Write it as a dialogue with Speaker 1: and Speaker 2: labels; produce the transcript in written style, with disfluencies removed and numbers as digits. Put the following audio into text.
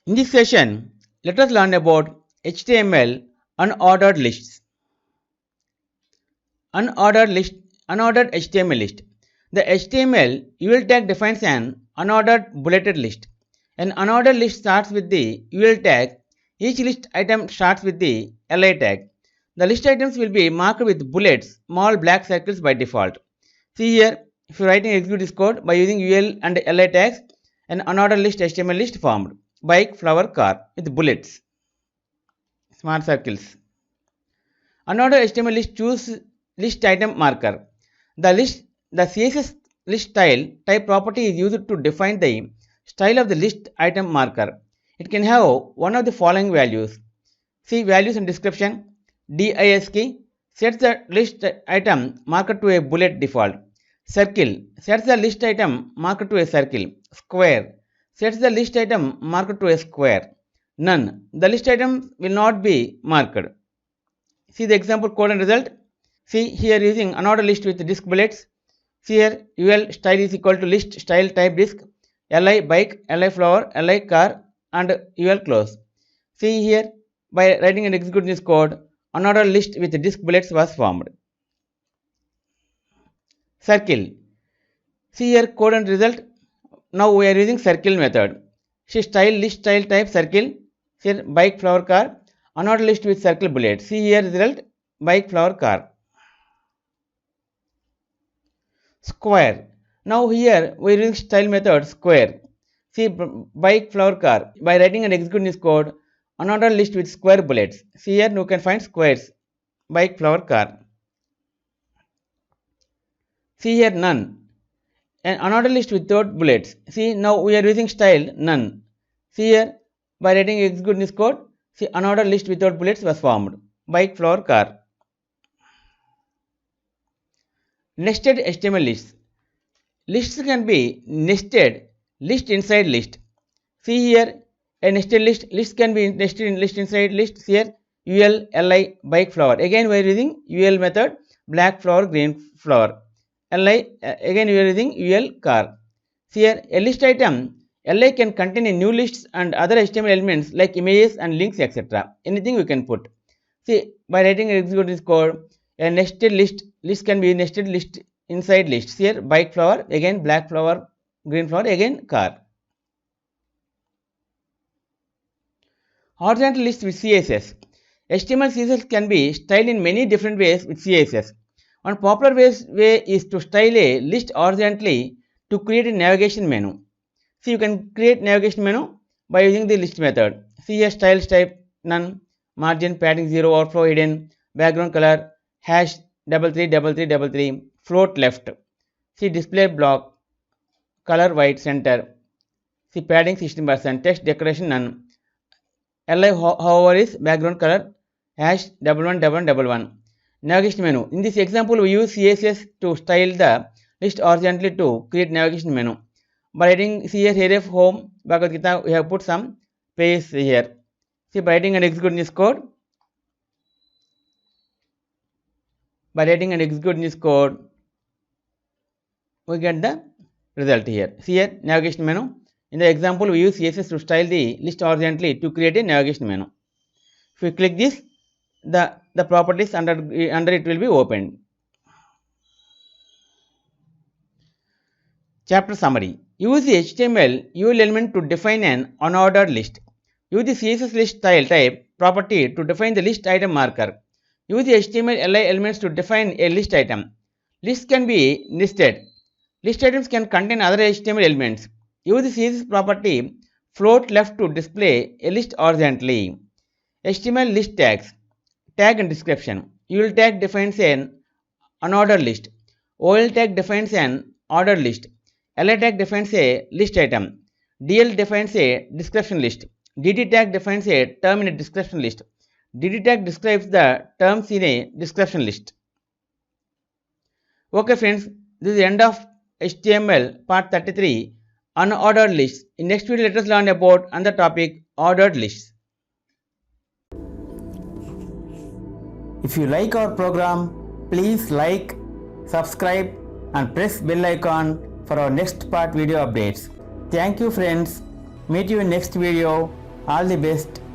Speaker 1: In this session, let us learn about HTML unordered lists. Unordered HTML list. The HTML UL tag defines an unordered bulleted list. An unordered list starts with the UL tag. Each list item starts with the LI tag. The list items will be marked with bullets, small black circles by default. See here, if you are writing execute this code by using UL and LI tags, an unordered list HTML list formed. Bike, flower, car with bullets, smart circles. Unordered HTML list choose list item marker. The CSS list style type property is used to define the style of the list item marker. It can have one of the following values. See values and description. DISC sets the list item marker to a bullet default. Circle sets the list item marker to a circle. Square sets the list item marker to a square. None, the list item will not be marked. See the example code and result. See here using unordered list with disk bullets. See here UL style is equal to list style type disk, LI bike, LI flower, LI car and UL close. See here by writing and executing this code, unordered list with disk bullets was formed. Circle. See here code and result. Now we are using circle method. See style list style type circle. Here bike flower car, unordered list with circle bullet. See here result bike flower car. Square. Now here we are using style method square. See bike flower car. By writing and executing this code, unordered list with square bullets. See here you can find squares. Bike flower car. See here none. An unordered list without bullets. See now we are using style none. See here by writing and executing this code, see unordered list without bullets was formed. Bike flower car. Nested HTML lists. Lists can be nested list inside list. See here a nested list. List can be nested in list inside list. Here UL LI bike flower. Again we are using UL method black flower green flower. LI again we are using UL car. See here a list item LI can contain a new lists and other HTML elements like images and links etc. Anything we can put. See by writing and executing this code, a nested list can be nested list inside list. Here bike flower, again black flower, green flower, again car. Horizontal list with CSS. HTML CSS can be styled in many different ways with CSS. One popular way is to style a list horizontally to create a navigation menu. See you can create navigation menu by using the list method. See here style type none, margin padding 0, overflow hidden, background color, hash 333333, float left. See display block, color white center. See padding 16%, text decoration none. LI however is background color, hash 111111. Navigation menu. In this example we use CSS to style the list horizontally to create navigation menu. By writing see here href home Bhagavad Gita we have put some paste here. See by writing and executing this code. By writing and executing this code, we get the result here. See here navigation menu. In the example we use CSS to style the list horizontally to create a navigation menu. If we click this, the properties under it will be opened. Chapter summary. Use the HTML UL element to define an unordered list. Use the CSS list style type property to define the list item marker. Use the HTML LI elements to define a list item. Lists can be nested. List items can contain other HTML elements. Use the CSS property float left to display a list horizontally. HTML list tags. Tag and description. UL tag defines an unordered list. OL tag defines an ordered list. LI tag defines a list item. DL defines a description list. DT tag defines a term in a description list. DT tag describes the terms in a description list. Okay friends, this is the end of HTML part 33 unordered lists. In next video let us learn about another topic ordered lists. If you like our program, please like, subscribe and press bell icon for our next part video updates. Thank you friends. Meet you in next video.
Speaker 2: All the best.